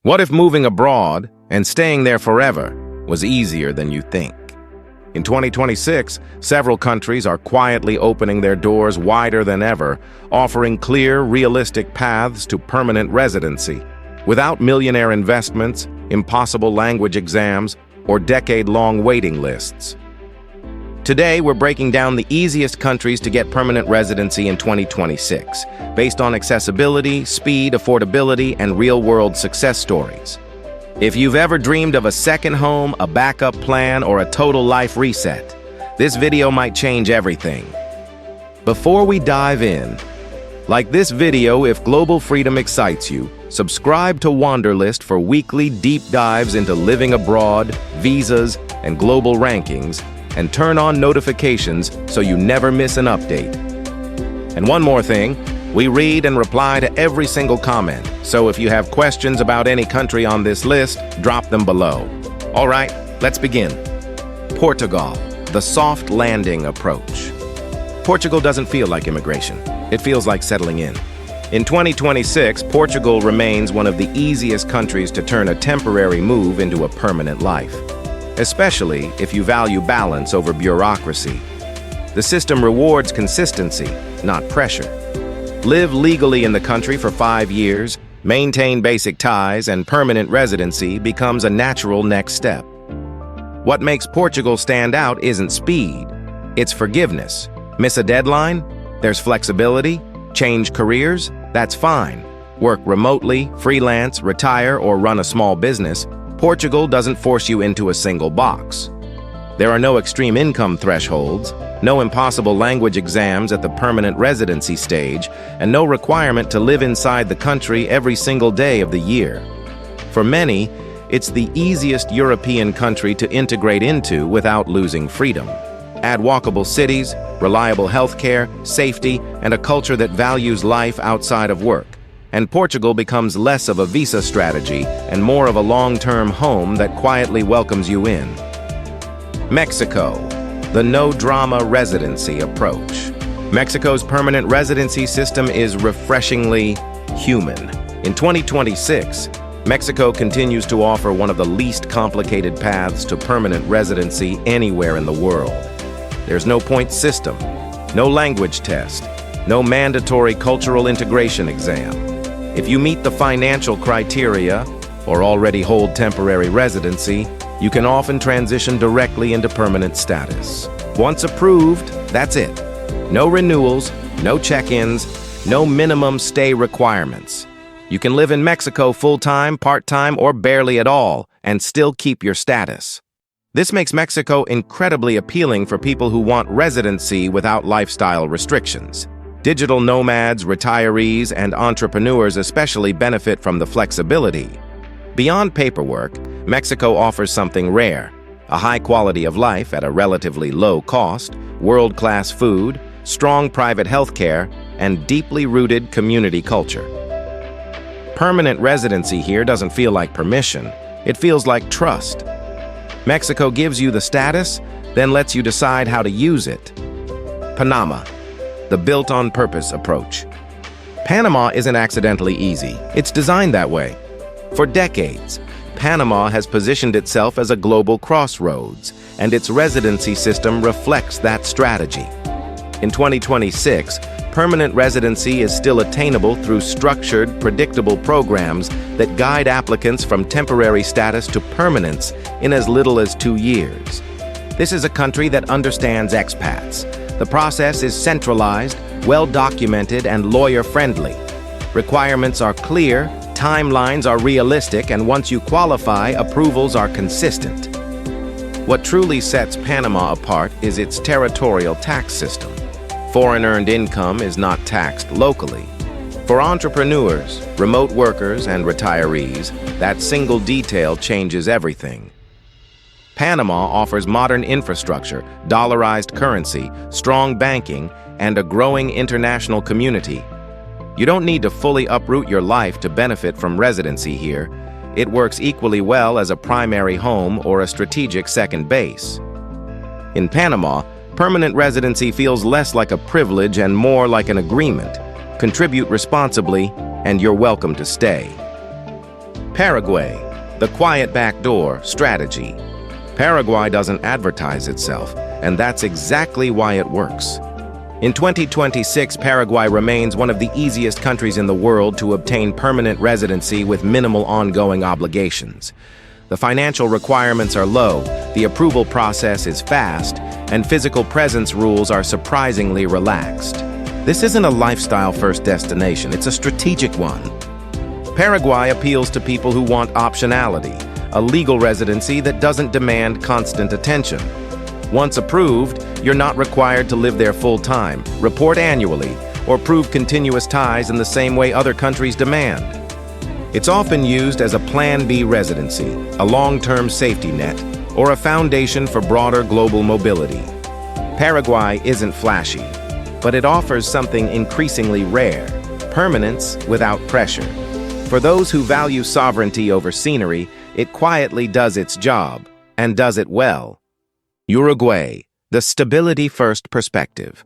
What if moving abroad and staying there forever was easier than you think? In 2026, several countries are quietly opening their doors wider than ever, offering clear, realistic paths to permanent residency. Without millionaire investments, impossible language exams, or decade-long waiting lists. Today, we're breaking down the easiest countries to get permanent residency in 2026, based on accessibility, speed, affordability, and real-world success stories. If you've ever dreamed of a second home, a backup plan, or a total life reset, this video might change everything. Before we dive in, like this video if global freedom excites you, subscribe to WanderList for weekly deep dives into living abroad, visas, and global rankings, and turn on notifications so you never miss an update. And one more thing, we read and reply to every single comment, so if you have questions about any country on this list, drop them below. All right, let's begin. Portugal, the soft landing approach. Portugal doesn't feel like immigration. It feels like settling in. In 2026, Portugal remains one of the easiest countries to turn a temporary move into a permanent life, especially if you value balance over bureaucracy. The system rewards consistency, not pressure. Live legally in the country for 5 years, maintain basic ties, and permanent residency becomes a natural next step. What makes Portugal stand out isn't speed, it's forgiveness. Miss a deadline? There's flexibility. Change careers? That's fine. Work remotely, freelance, retire, or run a small business. Portugal doesn't force you into a single box. There are no extreme income thresholds, no impossible language exams at the permanent residency stage, and no requirement to live inside the country every single day of the year. For many, it's the easiest European country to integrate into without losing freedom. Add walkable cities, reliable healthcare, safety, and a culture that values life outside of work, and Portugal becomes less of a visa strategy and more of a long-term home that quietly welcomes you in. Mexico, the no-drama residency approach. Mexico's permanent residency system is refreshingly human. In 2026, Mexico continues to offer one of the least complicated paths to permanent residency anywhere in the world. There's no point system, no language test, no mandatory cultural integration exam. If you meet the financial criteria or already hold temporary residency, you can often transition directly into permanent status. Once approved, that's it. No renewals, no check-ins, no minimum stay requirements. You can live in Mexico full-time, part-time, or barely at all, and still keep your status. This makes Mexico incredibly appealing for people who want residency without lifestyle restrictions. Digital nomads, retirees, and entrepreneurs especially benefit from the flexibility. Beyond paperwork, Mexico offers something rare: a high quality of life at a relatively low cost, world-class food, strong private healthcare, and deeply rooted community culture. Permanent residency here doesn't feel like permission, it feels like trust. Mexico gives you the status, then lets you decide how to use it. Panama, the built-on-purpose approach. Panama isn't accidentally easy. It's designed that way. For decades, Panama has positioned itself as a global crossroads, and its residency system reflects that strategy. In 2026, permanent residency is still attainable through structured, predictable programs that guide applicants from temporary status to permanence in as little as 2 years. This is a country that understands expats. The process is centralized, well-documented, and lawyer-friendly. Requirements are clear, timelines are realistic, and once you qualify, approvals are consistent. What truly sets Panama apart is its territorial tax system. Foreign-earned income is not taxed locally. For entrepreneurs, remote workers, and retirees, that single detail changes everything. Panama offers modern infrastructure, dollarized currency, strong banking, and a growing international community. You don't need to fully uproot your life to benefit from residency here. It works equally well as a primary home or a strategic second base. In Panama, permanent residency feels less like a privilege and more like an agreement. Contribute responsibly, and you're welcome to stay. Paraguay, the quiet backdoor strategy. Paraguay doesn't advertise itself, and that's exactly why it works. In 2026, Paraguay remains one of the easiest countries in the world to obtain permanent residency with minimal ongoing obligations. The financial requirements are low, the approval process is fast, and physical presence rules are surprisingly relaxed. This isn't a lifestyle-first destination, it's a strategic one. Paraguay appeals to people who want optionality, a legal residency that doesn't demand constant attention. Once approved, you're not required to live there full-time, report annually, or prove continuous ties in the same way other countries demand. It's often used as a Plan B residency, a long-term safety net, or a foundation for broader global mobility. Paraguay isn't flashy, but it offers something increasingly rare: permanence without pressure. For those who value sovereignty over scenery, it quietly does its job, and does it well. Uruguay, the stability-first perspective.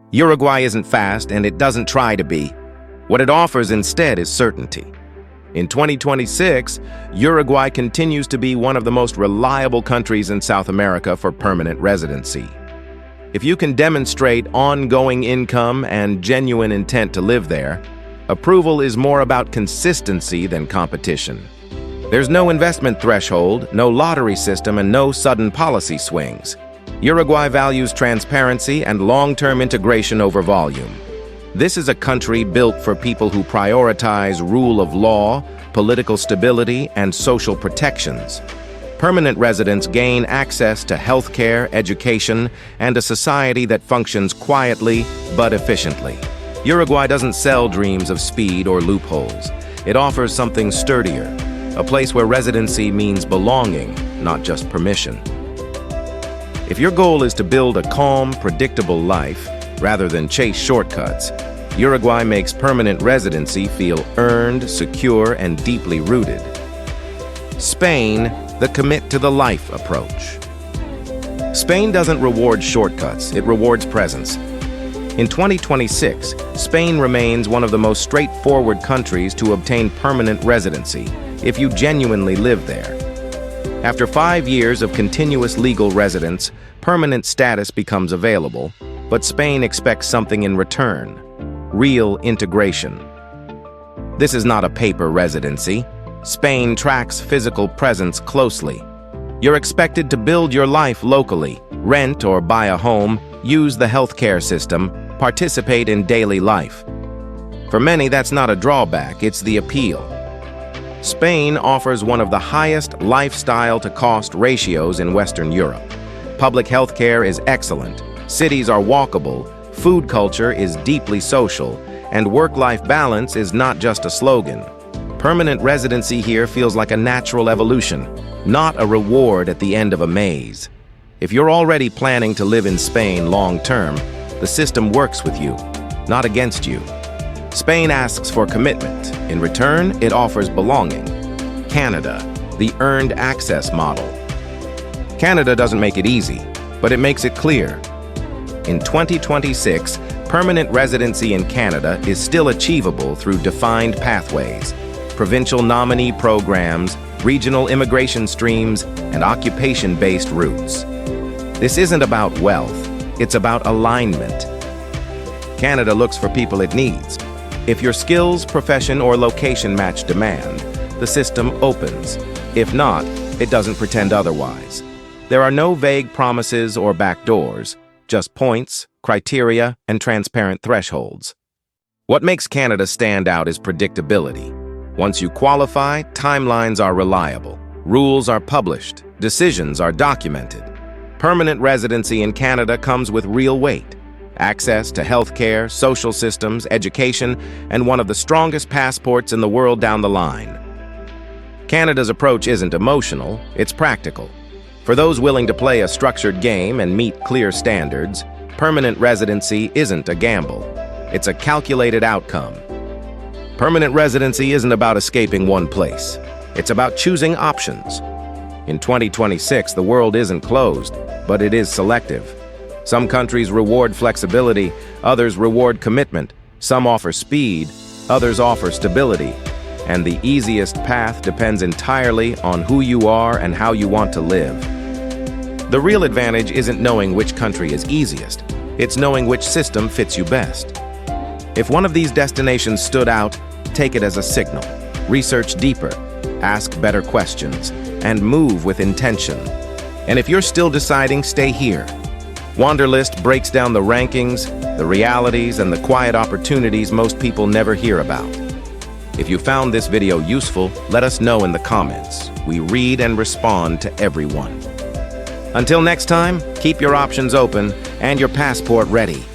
Uruguay isn't fast, and it doesn't try to be. What it offers instead is certainty. In 2026, Uruguay continues to be one of the most reliable countries in South America for permanent residency. If you can demonstrate ongoing income and genuine intent to live there, approval is more about consistency than competition. There's no investment threshold, no lottery system, and no sudden policy swings. Uruguay values transparency and long-term integration over volume. This is a country built for people who prioritize rule of law, political stability, and social protections. Permanent residents gain access to healthcare, education, and a society that functions quietly but efficiently. Uruguay doesn't sell dreams of speed or loopholes. It offers something sturdier, a place where residency means belonging, not just permission. If your goal is to build a calm, predictable life, rather than chase shortcuts, Uruguay makes permanent residency feel earned, secure, and deeply rooted. Spain, the commit to the life approach. Spain doesn't reward shortcuts, it rewards presence. In 2026, Spain remains one of the most straightforward countries to obtain permanent residency, if you genuinely live there. After 5 years of continuous legal residence, permanent status becomes available, but Spain expects something in return: real integration. This is not a paper residency. Spain tracks physical presence closely. You're expected to build your life locally, rent or buy a home, use the healthcare system, participate in daily life. For many, that's not a drawback, it's the appeal. Spain offers one of the highest lifestyle-to-cost ratios in Western Europe. Public healthcare is excellent, cities are walkable, food culture is deeply social, and work-life balance is not just a slogan. Permanent residency here feels like a natural evolution, not a reward at the end of a maze. If you're already planning to live in Spain long-term, the system works with you, not against you. Spain asks for commitment. In return, it offers belonging. Canada, the earned access model. Canada doesn't make it easy, but it makes it clear. In 2026, permanent residency in Canada is still achievable through defined pathways, provincial nominee programs, regional immigration streams, and occupation-based routes. This isn't about wealth, it's about alignment. Canada looks for people it needs. If your skills, profession, or location match demand, the system opens. If not, it doesn't pretend otherwise. There are no vague promises or backdoors, just points, criteria, and transparent thresholds. What makes Canada stand out is predictability. Once you qualify, timelines are reliable, rules are published, decisions are documented. Permanent residency in Canada comes with real weight: access to healthcare, social systems, education, and one of the strongest passports in the world down the line. Canada's approach isn't emotional, it's practical. For those willing to play a structured game and meet clear standards, permanent residency isn't a gamble. It's a calculated outcome. Permanent residency isn't about escaping one place. It's about choosing options. In 2026, the world isn't closed, but it is selective. Some countries reward flexibility, others reward commitment. Some offer speed, others offer stability. and the easiest path depends entirely on who you are and how you want to live. The real advantage isn't knowing which country is easiest, it's knowing which system fits you best. If one of these destinations stood out, take it as a signal. Research deeper, ask better questions, and move with intention. And if you're still deciding, stay here. WanderList breaks down the rankings, the realities, and the quiet opportunities most people never hear about. If you found this video useful, let us know in the comments. We read and respond to everyone. Until next time, keep your options open and your passport ready.